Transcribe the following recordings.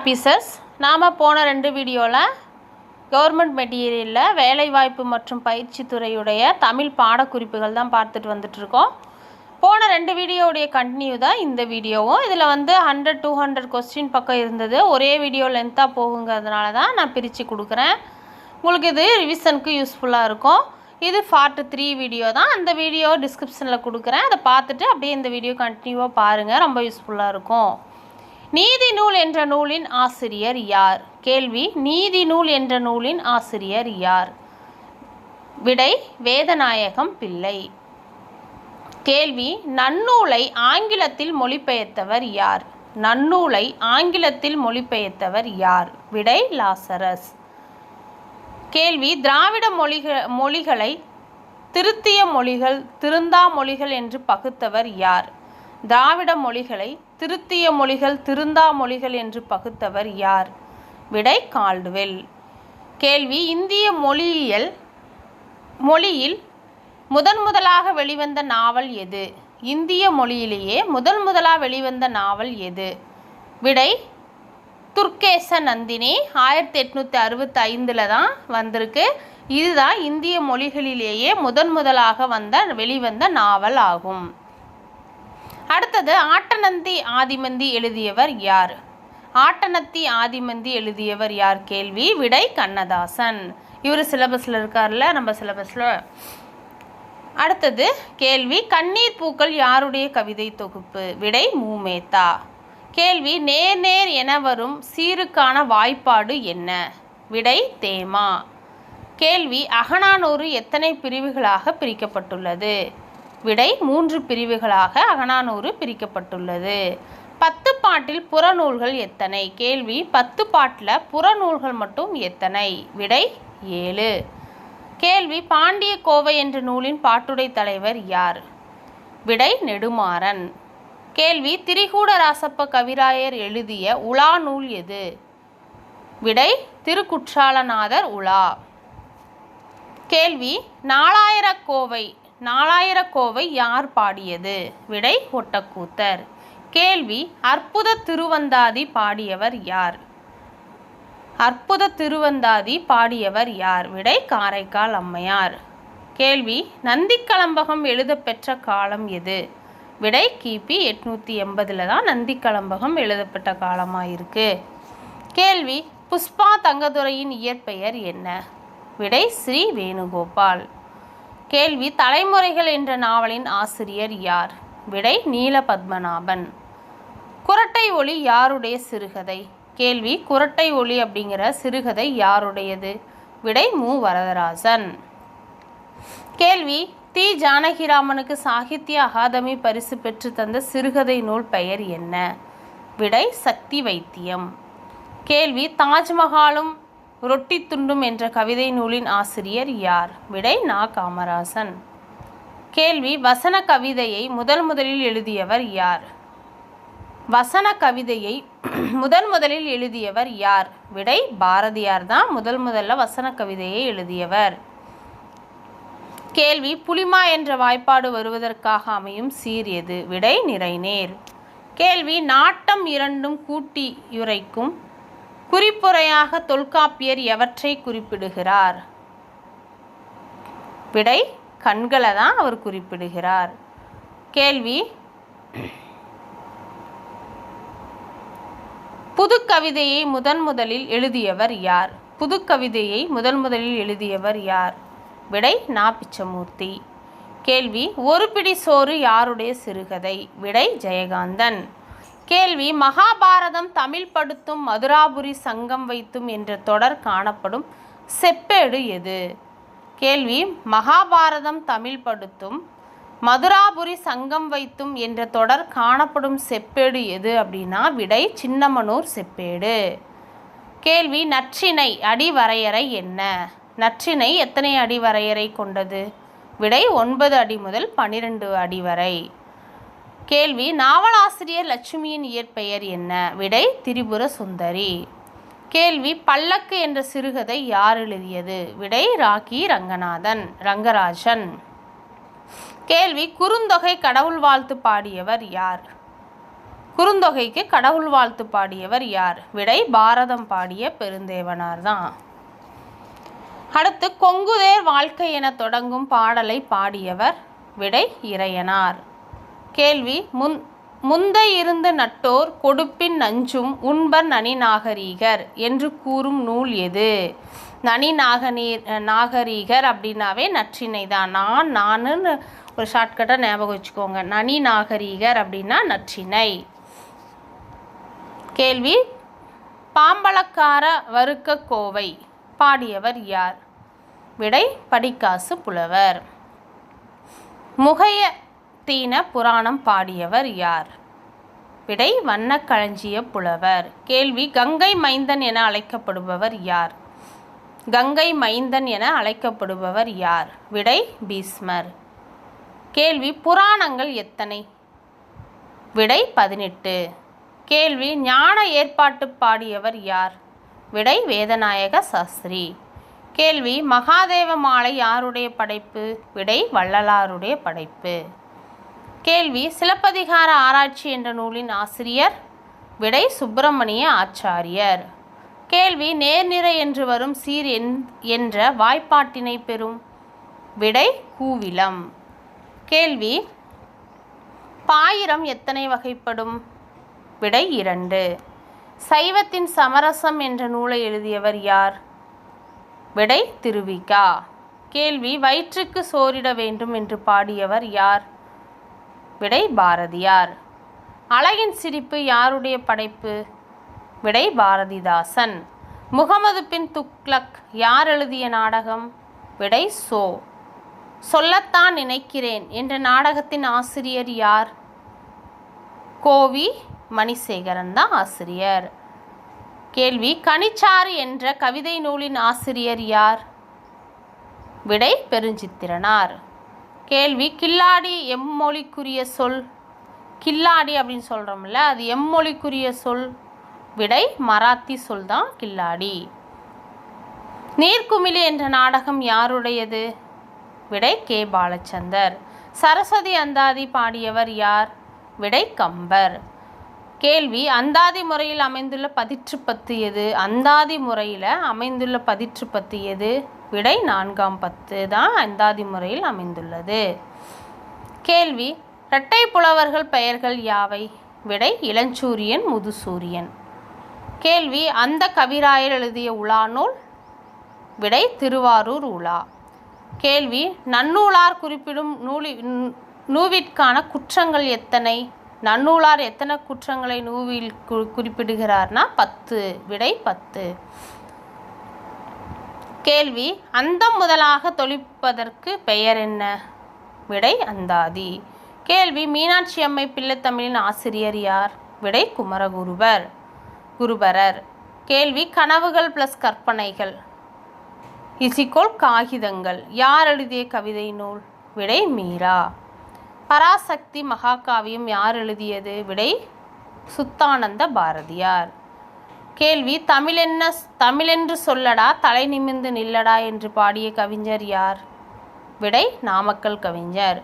Officers, நாம் போன 2 வீடியோவில் கவர்மெண்ட் மெட்டீரியலில் வேலைவாய்ப்பு மற்றும் பயிற்சி துறையுடைய தமிழ் பாடக்குறிப்புகள் தான் பார்த்துட்டு வந்துட்டுருக்கோம். போன 2 வீடியோவுடைய கண்டினியூ தான் இந்த வீடியோவும். இதில் 100-200 கொஸ்டின் பக்கம் இருந்தது. ஒரே வீடியோ லென்த்தாக போகுங்கிறதுனால தான் நான் பிரித்து கொடுக்குறேன். உங்களுக்கு இது ரிவிஷனுக்கு யூஸ்ஃபுல்லாக இருக்கும். இது பார்ட் 3 வீடியோ தான். அந்த வீடியோ டிஸ்கிரிப்ஷனில் கொடுக்குறேன். அதை பார்த்துட்டு அப்படியே இந்த வீடியோ கண்டினியூவாக பாருங்கள், ரொம்ப யூஸ்ஃபுல்லாக இருக்கும். நீதி நூல் என்ற நூலின் ஆசிரியர் யார்? கேள்வி, நீதி நூல் என்ற நூலின் ஆசிரியர் யார்? விடை, வேதநாயகம் பிள்ளை. கேள்வி, நன்னூலை ஆங்கிலத்தில் மொழிபெயர்த்தவர் யார்? நன்னூலை ஆங்கிலத்தில் மொழிபெயர்த்தவர் யார்? விடை, லாசரஸ். கேள்வி, திராவிட மொழிகளை திருத்திய மொழிகள், திருந்தா மொழிகள் என்று பகுத்தவர் யார்? திராவிட மொழிகளை திருத்திய மொழிகள், திருந்தா மொழிகள் என்று பகுத்தவர் யார்? விடை, கால்டுவெல். கேள்வி, இந்திய மொழியில் முதலாக வெளிவந்த நாவல் எது? இந்திய மொழியிலேயே முதலாக வெளிவந்த நாவல் எது? விடை, துர்கேச நந்தினி. 1865 தான் வந்திருக்கு. இதுதான் இந்திய மொழிகளிலேயே முதலாக வெளிவந்த நாவல் ஆகும். அடுத்தது, ஆட்டனந்தி ஆதிமந்தி எழுதியவர் யார்? ஆட்டனத்தி ஆதிமந்தி எழுதியவர் யார்? கேள்வி, விடை, கண்ணதாசன். இவர் சிலபஸில் இருக்கார்ல, நம்ம சிலபஸில். அடுத்தது கேள்வி, கண்ணீர் பூக்கள் யாருடைய கவிதை தொகுப்பு? விடை, மூமேத்தா. கேள்வி, நேர் நேர் என வரும் சீருக்கான வாய்ப்பாடு என்ன? விடை, தேமா. கேள்வி, அகநானூறு எத்தனை பிரிவுகளாக பிரிக்கப்பட்டுள்ளது? விடை, 3 பிரிவுகளாக அகநானூறு பிரிக்கப்பட்டுள்ளது. 10 பாட்டில் புறநூல்கள் எத்தனை? கேள்வி, 10 பாட்டில் புறநூல்கள் மட்டும் எத்தனை? விடை, 7. கேள்வி, பாண்டிய கோவை என்ற நூலின் பாட்டுடை தலைவர் யார்? விடை, நெடுமாறன். கேள்வி, திரிகூடராசப்ப கவிராயர் எழுதிய உலா நூல் எது? விடை, திருக்குற்றாலநாதர் உலா. கேள்வி, நாலாயிரக்கோவை யார் பாடியது? விடை, ஒட்டக்கூத்தர். கேள்வி, அற்புத திருவந்தாதி பாடியவர் யார்? அற்புத திருவந்தாதி பாடியவர் யார்? விடை, காரைக்கால் அம்மையார். கேள்வி, நந்திக்கலம்பகம் எழுதப்பெற்ற காலம் எது? விடை, கிபி 880 தான் நந்திக்கலம்பகம் எழுதப்பட்ட காலமாக இருக்கு. கேள்வி, புஷ்பா தங்கதுரையின் இயற்பெயர் என்ன? விடை, ஸ்ரீ வேணுகோபால். கேள்வி, தலைமுறைகள் என்ற நாவலின் ஆசிரியர் யார்? விடை, நீலபத்மநாபன். குறட்டை ஒளி யாருடைய சிறுகதை? கேள்வி, குறட்டை ஒளி அப்படிங்கிற சிறுகதை யாருடையது? விடை, மு. வரதராசன். கேள்வி, தி. ஜானகிராமனுக்கு சாகித்ய அகாதமி பரிசு பெற்று தந்த சிறுகதை நூல் பெயர் என்ன? விடை, சக்தி வைத்தியம். கேள்வி, தாஜ்மஹாலும் ரொட்டி துண்டும் என்ற கவிதை நூலின் ஆசிரியர் யார்? விடை, நா. காமராசன். கேள்வி, வசன கவிதையை முதலில் எழுதியவர் யார்? வசன கவிதையை முதலில் எழுதியவர் யார்? விடை, பாரதியார் தான் முதல்ல வசன கவிதையை எழுதியவர். கேள்வி, புலிமா என்ற வாய்ப்பாடு வருவதற்காக அமையும் சீர் எது? விடை, நிறைநேர். கேள்வி, நாட்டம் இரண்டும் கூட்டியுரைக்கும் குறிப்புரையாக தொல்காப்பியர் எவற்றை குறிப்பிடுகிறார்? விடை, கண்களை தான் அவர் குறிப்பிடுகிறார். கேள்வி, புதுக்கவிதையை முதலில் எழுதியவர் யார்? புதுக்கவிதையை முதலில் எழுதியவர் யார்? விடை, நா. பிச்சமூர்த்தி. கேள்வி, ஒரு பிடி சோறு யாருடைய சிறுகதை? விடை, ஜெயகாந்தன். கேள்வி, மகாபாரதம் தமிழ் படுத்தும் மதுராபுரி சங்கம் வைத்தும் என்ற தொடர் காணப்படும் செப்பேடு எது? கேள்வி, மகாபாரதம் தமிழ் படுத்தும் மதுராபுரி சங்கம் வைத்தும் என்ற தொடர் காணப்படும் செப்பேடு எது அப்படின்னா விடை, சின்னமனூர் செப்பேடு. கேள்வி, நற்றிணை அடி வரையறை என்ன? நற்றிணை எத்தனை அடி வரையறை கொண்டது? விடை, 9 அடி முதல் 12 அடி வரை. கேள்வி, நாவலாசிரியர் லட்சுமியின் இயற்பெயர் என்ன? விடை, திரிபுர சுந்தரி. கேள்வி, பல்லக்கு என்ற சிறுகதை யார் எழுதியது? விடை, ராக்கி ரங்கராஜன். கேள்வி, குறுந்தொகை கடவுள் வாழ்த்து பாடியவர் யார்? குறுந்தொகைக்கு கடவுள் வாழ்த்து பாடியவர் யார்? விடை பாரதம் பாடிய பெருந்தேவனார் தான். அடுத்து கொங்குதேர் வாழ்க்கை என தொடங்கும் பாடலை பாடியவர்? விடை இறையனார். கேள்வி முந்தை இருந்து நட்டோர் கொடுப்பின் நஞ்சும் உண்பர் நனி நாகரீகர் என்று கூறும் நூல் எது? நனி நாகரீகர் அப்படின்னாவே நற்றிணை தான். நானுன்னு ஒரு ஷார்ட்கட்டாக ஞாபகம் வச்சுக்கோங்க. நனி நாகரீகர் அப்படின்னா நற்றிணை. கேள்வி பாம்பளக்கார வறுக்க கோவை பாடியவர் யார்? விடை படிக்காசு புலவர். முகைய தீன புராணம் பாடியவர் யார்? விடை வண்ணக்களஞ்சிய புலவர். கேள்வி கங்கை மைந்தன் என அழைக்கப்படுபவர் யார்? கங்கை மைந்தன் என அழைக்கப்படுபவர் யார்? விடை பீஷ்மர். கேள்வி புராணங்கள் எத்தனை? விடை 18. கேள்வி ஞான ஏற்பாட்டு பாடியவர் யார்? விடை வேதநாயக சாஸ்திரி. கேள்வி மகாதேவ மாலை யாருடைய படைப்பு? விடை வள்ளலாருடைய படைப்பு. கேள்வி சிலப்பதிகார ஆராய்ச்சி என்ற நூலின் ஆசிரியர்? விடை சுப்பிரமணிய ஆச்சாரியர். கேள்வி நேர்நிறை என்று வரும் சீர் என்ற வாய்ப்பாட்டினை பெறும்? விடை கூவிலம். கேள்வி பாயிரம் எத்தனை வகைப்படும்? விடை 2. சைவத்தின் சமரசம் என்ற நூலை எழுதியவர் யார்? விடை திருவிகா. கேள்வி வயிற்றுக்கு சோறிட வேண்டும் என்று பாடியவர் யார்? விடை பாரதியார். அழகின் சிரிப்பு யாருடைய படைப்பு? விடை பாரதிதாசன். முகமது பின் துக்ளக் யார் எழுதிய நாடகம்? விடை சொல்லத்தான் நினைக்கிறேன் என்ற நாடகத்தின் ஆசிரியர் யார்? கோவி மணிசேகரன் தான் ஆசிரியர். கேள்வி கனிச்சாறு என்ற கவிதை நூலின் ஆசிரியர் யார்? விடை பெருஞ்சித்திரனார். கேள்வி கில்லாடி எம்மொழிக்குரிய சொல்? கில்லாடி அப்படின்னு சொல்கிறோம்ல, அது எம்மொழிக்குரிய சொல்? விடை மராத்தி சொல் தான் கில்லாடி. நீர்க்குமிழி என்ற நாடகம் யாருடையது? விடை கே பாலச்சந்தர். சரஸ்வதி அந்தாதி பாடியவர் யார்? விடை கம்பர். கேள்வி அந்தாதி முறையில் அமைந்துள்ள பதிற்றுப்பத்து எது? அந்தாதி முறையில் அமைந்துள்ள பதிற்றுப்பத்து எது? விடை 4ஆம் பத்து தான் அந்தாதி முறையில் அமைந்துள்ளது. கேள்வி இரட்டை புலவர்கள் பெயர்கள் யாவை? விடை இளஞ்சூரியன், முதுசூரியன். கேள்வி அந்த கவிராயர் எழுதிய உலா நூல்? விடை திருவாரூர் உலா. கேள்வி நன்னூலார் குறிப்பிடும் நூவிற்கான குற்றங்கள் எத்தனை? நன்னூலார் எத்தனை குற்றங்களை நூவில் குறிப்பிடுகிறார்னா 10. விடை 10. கேள்வி அந்தம் முதலாக தொழிப்பதற்கு பெயர் என்ன? விடை அந்தாதி. கேள்வி மீனாட்சி அம்மை பிள்ளைத்தமிழின் ஆசிரியர் யார்? விடை குருபரர். கேள்வி கனவுகள் + கற்பனைகள் காகிதங்கள் யார் எழுதிய கவிதை நூல்? விடை மீரா. பராசக்தி மகாகாவியம் யார் எழுதியது? விடை சுத்தானந்த பாரதியார். கேள்வி தமிழென்று சொல்லடா தலை நிமிர்ந்து நில்லடா என்று பாடிய கவிஞர் யார்? விடை நாமக்கல் கவிஞர்.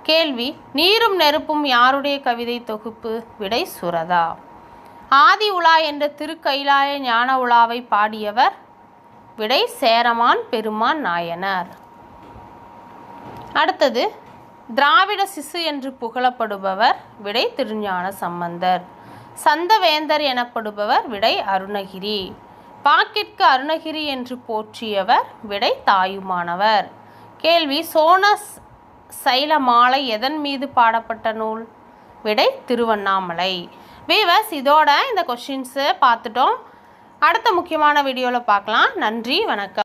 கேள்வி நீரும் நெருப்பும் யாருடைய கவிதை தொகுப்பு? விடை சுரதா. ஆதி உலா என்ற திருக்கைலாய ஞான உலாவை பாடியவர்? விடை சேரமான் பெருமான் நாயனார். அடுத்தது திராவிட சிசு என்று புகழப்படுபவர்? விடை திருஞான சம்பந்தர். சந்தவேந்தர் எனப்படுபவர்? விடை அருணகிரி. பாக்கிற்கு அருணகிரி என்று போற்றியவர்? விடை தாயுமானவர். கேள்வி சோன சைல மாலை எதன் மீது பாடப்பட்ட நூல்? விடை திருவண்ணாமலை. வீவர்ஸ், இதோட இந்த கொஷின்ஸை பார்த்துட்டோம். அடுத்த முக்கியமான வீடியோவில் பார்க்கலாம். நன்றி, வணக்கம்.